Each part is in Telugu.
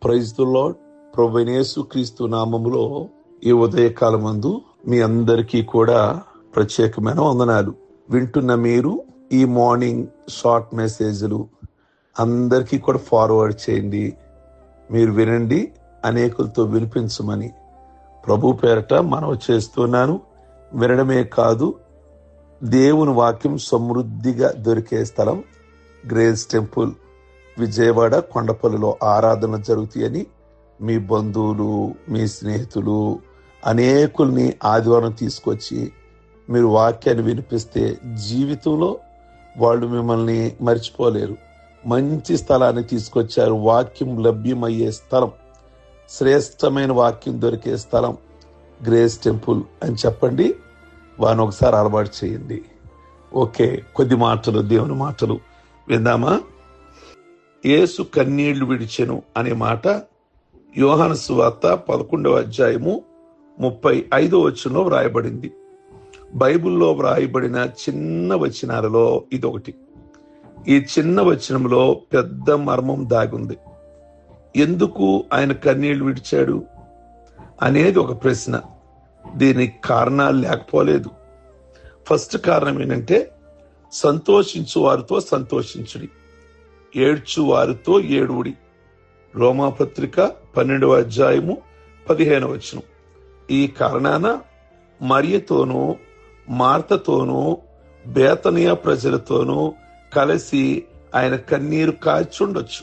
Praise the lord. ప్రభువైన యేసుక్రీస్తు నామములో ఈ ఉదయకాలమందు మీ అందరికీ కూడా ప్రత్యేకమైన వందనాలు. వింటున్న మీరు ఈ మార్నింగ్ షార్ట్ మెసేజ్లు అందరికీ కూడా ఫార్వర్డ్ చేయండి. మీరు వినండి, అనేకులతో వినిపించమని ప్రభు పేరట మనవి చేస్తున్నాను. వినడమే కాదు, దేవుని వాక్యం సమృద్ధిగా దొరికే స్థలం గ్రేస్ టెంపుల్ విజయవాడ కొండపల్లిలో ఆరాధన జరుగుతాయని మీ బంధువులు, మీ స్నేహితులు అనేకుల్ని ఆదివారం తీసుకొచ్చి మీరు వాక్యాన్ని వినిపిస్తే జీవితంలో వాళ్ళు మిమ్మల్ని మర్చిపోలేరు. మంచి స్థలాన్ని తీసుకొచ్చారు. వాక్యం లభ్యమయ్యే స్థలం, శ్రేష్టమైన వాక్యం దొరికే స్థలం గ్రేస్ టెంపుల్ అని చెప్పండి. వారిని ఒకసారి అలవాటు చేయండి. ఓకే, కొద్ది మాటలు, దేవుని మాటలు విందామా? యేసు కన్నీళ్లు విడిచెను అనే మాట యోహాను సువార్త 11వ అధ్యాయము 35వ వచనంలో వ్రాయబడింది. బైబిల్లో వ్రాయబడిన చిన్న వచనాలలో ఇదొకటి. ఈ చిన్న వచనంలో పెద్ద మర్మం దాగుంది. ఎందుకు ఆయన కన్నీళ్లు విడిచాడు అనేది ఒక ప్రశ్న. దీనికి కారణాలు లేకపోలేదు. ఫస్ట్ కారణం ఏంటంటే, సంతోషించు వారితో సంతోషించుడి, ఏడ్చు వారితో ఏడువుడి. రోమాపత్రిక 12వ అధ్యాయము 15వ వచనం. ఈ కారణాన మరియతోనూ మార్తతోనూ బేతనియా ప్రజలతోనూ కలిసి ఆయన కన్నీరు కాచుండొచ్చు.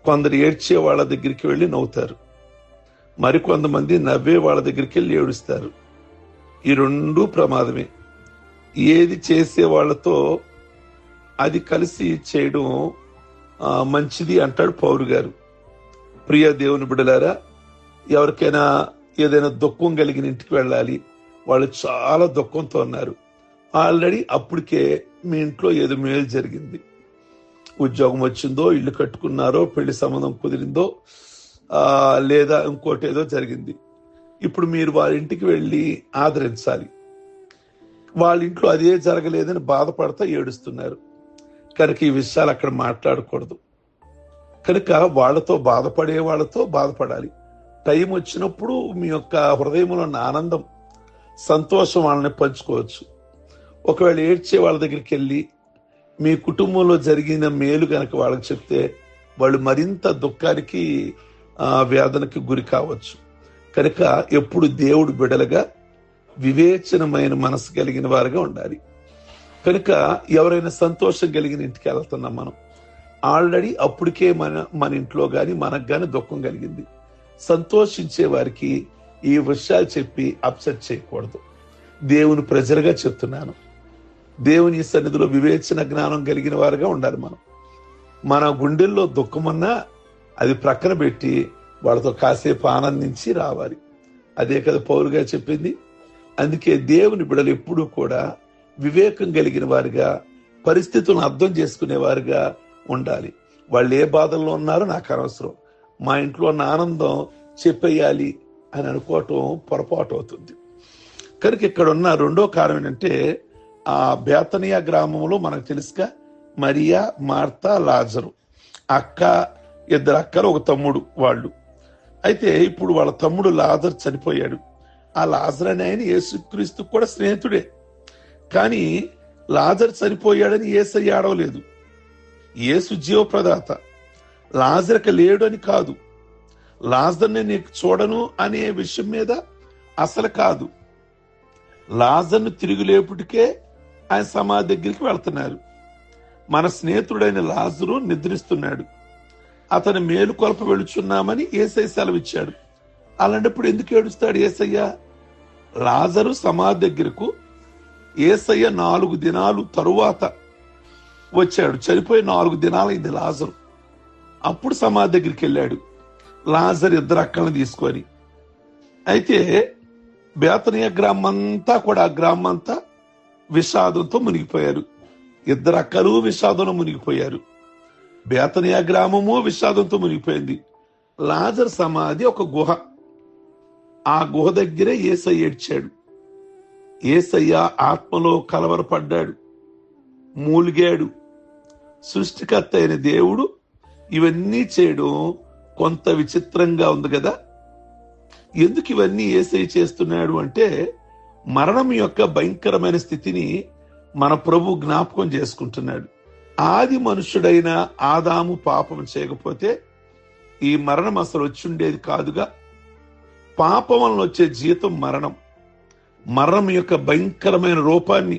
కొందరు ఏడ్చే వాళ్ళ దగ్గరికి వెళ్ళి నవ్వుతారు, మరికొంతమంది నవ్వే వాళ్ళ దగ్గరికి వెళ్ళి ఏడుస్తారు. ఈ రెండూ ప్రమాదమే. ఏది చేసే వాళ్ళతో అది కలిసి చేయడం మంచిది అంటాడు పౌలు గారు. ప్రియ దేవుని బిడ్డలారా, ఎవరికైనా ఏదైనా దుఃఖం కలిగిన ఇంటికి వెళ్ళాలి, వాళ్ళు చాలా దుఃఖంతో ఉన్నారు. ఆల్రెడీ అప్పటికే మీ ఇంట్లో ఏదో మేలు జరిగింది, ఉద్యోగం వచ్చిందో, ఇల్లు కట్టుకున్నారో, పెళ్లి సంబంధం కుదిరిందో, లేదా ఇంకోటి ఏదో జరిగింది. ఇప్పుడు మీరు వాళ్ళ ఇంటికి వెళ్ళి ఆదరించాలి. వాళ్ళ ఇంట్లో అదే జరగలేదని బాధపడతా ఏడుస్తున్నారు. కనుక ఈ విషయాలు అక్కడ మాట్లాడకూడదు. కనుక వాళ్ళతో బాధపడే వాళ్ళతో బాధపడాలి. టైం వచ్చినప్పుడు మీ యొక్క హృదయంలో ఉన్న ఆనందం, సంతోషం వాళ్ళని పంచుకోవచ్చు. ఒకవేళ ఏడ్చే వాళ్ళ దగ్గరికి వెళ్ళి మీ కుటుంబంలో జరిగిన మేలు కనుక వాళ్ళకి చెప్తే వాళ్ళు మరింత దుఃఖానికి, వేదనకి గురి కావచ్చు. కనుక ఎప్పుడు దేవుడు బిడలుగా వివేచనమైన మనసు కలిగిన వారుగా ఉండాలి. కనుక ఎవరైనా సంతోషం కలిగిన ఇంటికి వెళ్తున్నాం మనం, ఆల్రెడీ అప్పటికే మన ఇంట్లో కానీ మనకు కానీ దుఃఖం కలిగింది. సంతోషించే వారికి ఈ విషయాలు చెప్పి అప్సెట్ చేయకూడదు. దేవుని ప్రజలుగా చెప్తున్నాను. దేవుని సన్నిధిలో వివేచన జ్ఞానం కలిగిన వారుగా ఉండాలి. మన గుండెల్లో దుఃఖమన్నా అది ప్రక్కన పెట్టి వాళ్ళతో కాసేపు ఆనందించి రావాలి. అదే కదా పౌలుగా చెప్పింది. అందుకే దేవుని బిడ్డలు ఎప్పుడూ కూడా వివేకం కలిగిన వారుగా, పరిస్థితులను అర్థం చేసుకునేవారుగా ఉండాలి. వాళ్ళు ఏ బాధల్లో ఉన్నారో నాకు అనవసరం, మా ఇంట్లో ఉన్న ఆనందం చెప్పేయాలి అని అనుకోవటం పొరపాటు అవుతుంది. కనుక ఇక్కడ ఉన్న రెండో కారణం ఏంటంటే, ఆ బేతనియా గ్రామంలో మనకు తెలుసుగా, మరియా, మార్తా, లాజరు అక్క, ఇద్దరు అక్కలు, ఒక తమ్ముడు వాళ్ళు. అయితే ఇప్పుడు వాళ్ళ తమ్ముడు లాజరు చనిపోయాడు. ఆ లాజరు అనే ఆయన యేసుక్రీస్తు కూడా స్నేహితుడే. కానీ లాజరు చనిపోయాడని యేసయ్య ఆడవలేదు. యేసు జీవప్రదాత, లాజరుకి లేడు అని కాదు, లాజర్ని నీకు చూడను అనే విషయం మీద అసలు కాదు. లాజర్ను తిరిగి లేపుటికే ఆయన సమాధి దగ్గరికి వెళ్తున్నారు. మన స్నేహితుడైన లాజరు నిద్రిస్తున్నాడు, అతని మేలుకొల్ప వెళుచున్నామని యేసయ్య సెలవిచ్చాడు. అలాంటప్పుడు ఎందుకు ఏడుస్తాడు యేసయ్య? లాజరు సమాధి దగ్గరకు యేసయ్య 4 దినాలు తరువాత వచ్చాడు. చనిపోయి 4 దినాలైంది లాజరు. అప్పుడు సమాధి దగ్గరికి వెళ్ళాడు లాజరు ఇద్దరు అక్కలను తీసుకొని. అయితే బేతనియా గ్రామం అంతా కూడా, ఆ గ్రామం అంతా విషాదంతో మునిగిపోయారు. ఇద్దరు అక్కలు విషాదంలో మునిగిపోయారు. బేతనియా గ్రామము విషాదంతో మునిగిపోయింది. లాజరు సమాధి ఒక గుహ. ఆ గుహ దగ్గరే యేసయ్య ఏడ్చాడు. యేసయ్య ఆత్మలో కలవరపడ్డాడు, మూలిగాడు. సృష్టికర్త అయిన దేవుడు ఇవన్నీ చేయడం కొంత విచిత్రంగా ఉంది కదా. ఎందుకు ఇవన్నీ యేసయ్య చేస్తున్నాడు అంటే, మరణం యొక్క భయంకరమైన స్థితిని మన ప్రభు జ్ఞాపకం చేసుకుంటున్నాడు. ఆది మనుష్యుడైన ఆదాము పాపం చేయకపోతే ఈ మరణం అసలు వచ్చుండేది కాదుగా. పాపం వలన వచ్చే జీతం మరణం. మరణం యొక్క భయంకరమైన రూపాన్ని,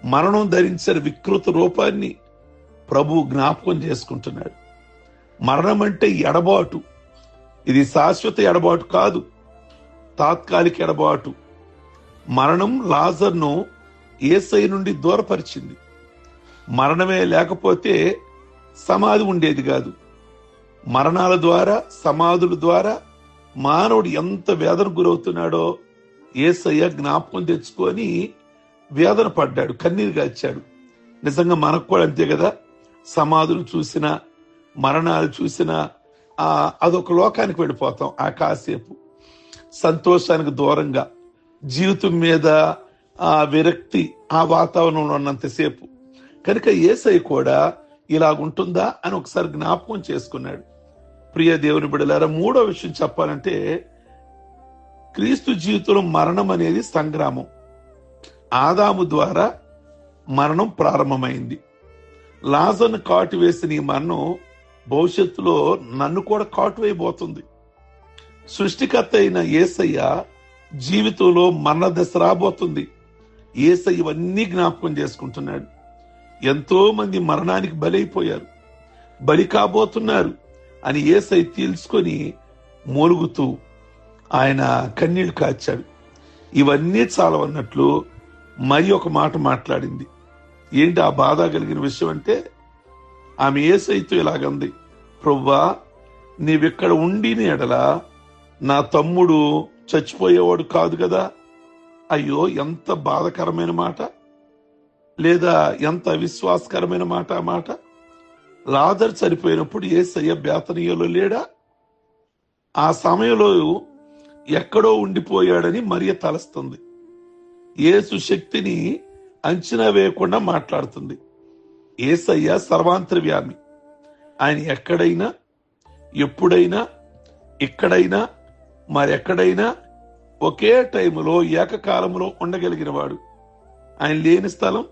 మరణం ధరించిన వికృత రూపాన్ని ప్రభు జ్ఞాపకం చేసుకుంటున్నాడు. మరణం అంటే ఎడబాటు. ఇది శాశ్వత ఎడబాటు కాదు, తాత్కాలిక ఎడబాటు. మరణం లాజర్ను యేసయ్య నుండి దూరపరిచింది. మరణమే లేకపోతే సమాధి ఉండేది కాదు. మరణాల ద్వారా, సమాధుల ద్వారా మానవుడు ఎంత వేదన గురవుతున్నాడో యేసయ్య జ్ఞాపకం తెచ్చుకొని వేదన పడ్డాడు, కన్నీరు గార్చాడు. నిజంగా మనకు కూడా అంతే కదా. సమాధులు చూసినా, మరణాలు చూసినా అదొక లోకానికి వెళ్ళిపోతాం. ఆ కాసేపు సంతోషానికి దూరంగా, జీవితం మీద విరక్తి ఆ వాతావరణంలో ఉన్నంతసేపు. కనుక యేసయ్య కూడా ఇలాగుంటుందా అని ఒకసారి జ్ఞాపకం చేసుకున్నాడు. ప్రియ దేవుని బిడ్డలారా, మూడో విషయం చెప్పాలంటే, క్రీస్తు జీవితంలో మరణం అనేది సంగ్రామం. ఆదాము ద్వారా మరణం ప్రారంభమైంది. లాజర్ను కాటు వేసిన ఈ మరణం భవిష్యత్తులో నన్ను కూడా కాటు వేయబోతుంది. సృష్టికర్త అయిన యేసయ్య జీవితంలో మరణ దశ రాబోతుంది. యేసయ్య ఇవన్నీ జ్ఞాపకం చేసుకుంటున్నాడు. ఎంతో మంది మరణానికి బలైపోయారు, బలి కాబోతున్నారు అని యేసయ్య తెలుసుకొని మూలుగుతూ ఆయన కన్నీళ్లు కాచాడు. ఇవన్నీ చాలవన్నట్లు మరి ఒక మాట మాట్లాడింది. ఏంటి ఆ బాధ కలిగిన విషయం అంటే, ఆమె యేసయ్యతో ఇలాగంది, ప్రభువా, నీవిక్కడ ఉండి ఎడల నా తమ్ముడు చచ్చిపోయేవాడు కాదు కదా. అయ్యో, ఎంత బాధకరమైన మాట, లేదా ఎంత అవిశ్వాసకరమైన మాట ఆ మాట. లాజరు చనిపోయినప్పుడు యేసయ్య బేతనీయలో లేడా? ఆ సమయంలో ఎక్కడో ఉండిపోయాడని మరియ తలస్తుంది. యేసు శక్తిని అంచనా వేయకుండా మాట్లాడుతుంది. యేసయ్య సర్వాంతర్యామి. ఆయన ఎక్కడైనా, ఎప్పుడైనా, ఇక్కడైనా, మరెక్కడైనా ఒకే టైములో ఏకకాలంలో ఉండగలిగిన వాడు. ఆయన లేని స్థలం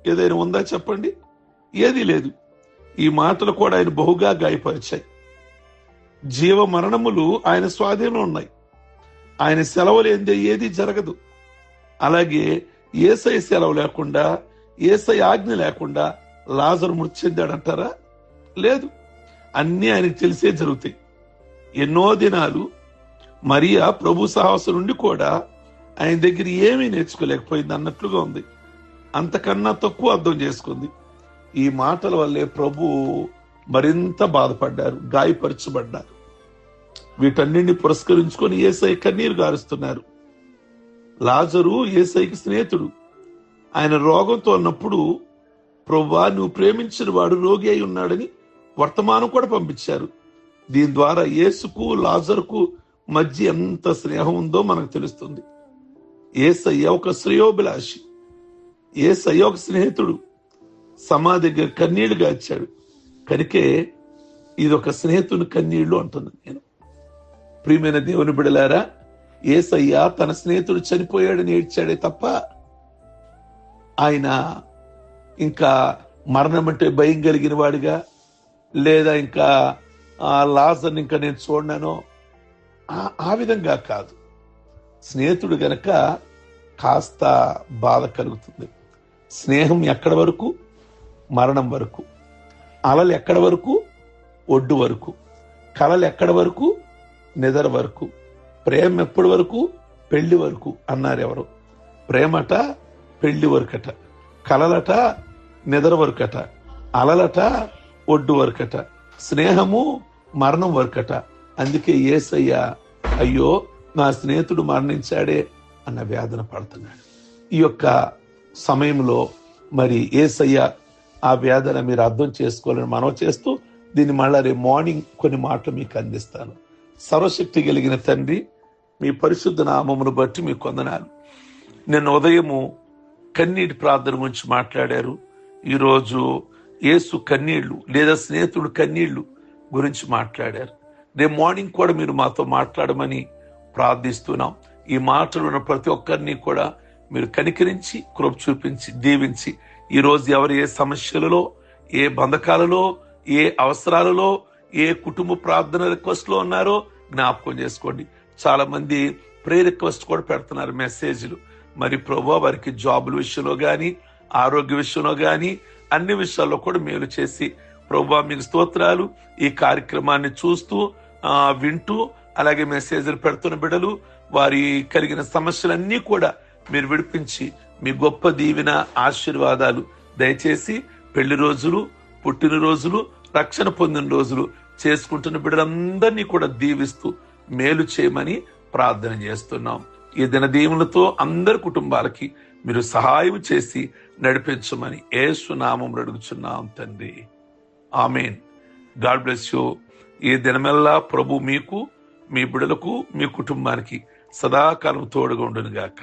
ఏదైనా ఉందా చెప్పండి? ఏదీ లేదు. ఈ మాటలు కూడా ఆయన బహుగా గాయపరిచాయి. జీవ మరణములు ఆయన స్వాధీనంలో ఉన్నాయి. ఆయన సెలవు లేనిదే ఏది జరగదు. అలాగే యేసయ్య సెలవు లేకుండా, యేసయ్య ఆజ్ఞ లేకుండా లాజరు మృతి చెందాడంటారా? లేదు. అన్నీ ఆయనకు తెలిసే జరుగుతాయి. ఎన్నో దినాలు మరియా ప్రభు సహవాసం నుండి కూడా ఆయన దగ్గర ఏమీ నేర్చుకోలేకపోయింది అన్నట్లుగా ఉంది. అంతకన్నా తక్కువ అర్థం చేసుకుంది. ఈ మాటల వల్లే ప్రభు మరింత బాధపడ్డారు, గాయపరచబడ్డారు. వీటన్నింటినీ పురస్కరించుకొని యేసయ్య కన్నీరు గారుస్తున్నారు. లాజరు యేసయ్యకి స్నేహితుడు. ఆయన రోగంతో ఉన్నప్పుడు, ప్రభువా, నువ్వు ప్రేమించిన వాడు రోగి అయి ఉన్నాడని వర్తమానం కూడా పంపించారు. దీని ద్వారా యేసుకు లాజరుకు మధ్య ఎంత స్నేహం ఉందో మనకు తెలుస్తుంది. యేసయ్య ఒక శ్రేయోభిలాషి, యేసయ్య ఒక స్నేహితుడు. సమాధి దగ్గర కన్నీళ్లు గార్చాడు. కనుకే ఇది ఒక స్నేహితుని కన్నీళ్లు అంటున్నాను నేను. ప్రియమైన దేవుని బిడలారా, యేసయ్య తన స్నేహితుడు చనిపోయాడని ఏడ్చాడే తప్ప ఆయన ఇంకా మరణం అంటే భయం కలిగిన వాడిగా, లేదా ఇంకా లాజర్ని ఇంకా నేను చూడనానో ఆ విధంగా కాదు. స్నేహితుడు గనక కాస్త బాధ కలుగుతుంది. స్నేహం ఎక్కడి వరకు? మరణం వరకు. అలలు ఎక్కడి వరకు? ఒడ్డు వరకు. కలలు ఎక్కడి వరకు? నిద్ర వరకు. ప్రేమ ఎప్పటి వరకు? పెళ్లి వరకు అన్నారు ఎవరు. ప్రేమట పెళ్లి వరకట, కలలట నిద్ర వరకట, అలలట ఒడ్డు వరకట, స్నేహము మరణం వరకట. అందుకే యేసయ్య అయ్యో నా స్నేహితుడు మరణించాడే అన్న వేదన పడుతున్నాడు. ఈ యొక్క సమయంలో మరి యేసయ్య ఆ వేదన మీరు అర్థం చేసుకోవాలని మనవి చేస్తూ, దీన్ని మళ్ళా రేపు మార్నింగ్ కొన్ని మాటలు మీకు అందిస్తాను. సర్వశక్తి కలిగిన తండ్రి, మీ పరిశుద్ధ నామమును బట్టి మీకు వందనాలు. నిన్న ఉదయము కన్నీటి ప్రార్థన గురించి మాట్లాడారు. ఈరోజు యేసు కన్నీళ్లు లేదా స్నేహితుడు కన్నీళ్లు గురించి మాట్లాడారు. రేపు మార్నింగ్ కూడా మీరు మాతో మాట్లాడమని ప్రార్థిస్తున్నాం. ఈ మాటలు ఉన్న ప్రతి ఒక్కరిని కూడా మీరు కనికరించి కృప చూపించి దీవించి, ఈ రోజు ఎవరు ఏ సమస్యలలో, ఏ బంధకాలలో, ఏ అవసరాలలో, ఏ కుటుంబ ప్రార్థన రిక్వెస్ట్ లో ఉన్నారో జ్ఞాపకం చేసుకోండి. చాలా మంది ప్రేయర్ రిక్వెస్ట్ కూడా పెడుతున్నారు మెసేజ్లు. మరి ప్రభువా వారికి జాబుల విషయంలో గాని, ఆరోగ్య విషయంలో గాని, అన్ని విషయాల్లో కూడా మేలు చేసి ప్రభువా మీకు స్తోత్రాలు. ఈ కార్యక్రమాన్ని చూస్తూ వింటూ అలాగే మెసేజ్లు పెడుతున్న బిడ్డలు వారి కలిగిన సమస్యలన్నీ కూడా మీరు విడిపించి మీ గొప్ప దీవెన ఆశీర్వాదాలు దయచేసి పెళ్లి రోజులు, పుట్టినరోజులు, రక్షణ పొందిన రోజులు చేసుకుంటున్న బిడ్డలందరినీ కూడా దీవిస్తూ మేలు చేయమని ప్రార్థన చేస్తున్నాం. ఈ దిన దీవులతో అందరి కుటుంబాలకి మీరు సహాయం చేసి నడిపించమని యేసు నామములో అడుగుచున్నాం తండ్రి. ఆమేన్. God bless you. ఈ దినమెల్లా ప్రభు మీకు, మీ బిడ్డలకు, మీ కుటుంబానికి సదాకాలం తోడుగా ఉండును గాక.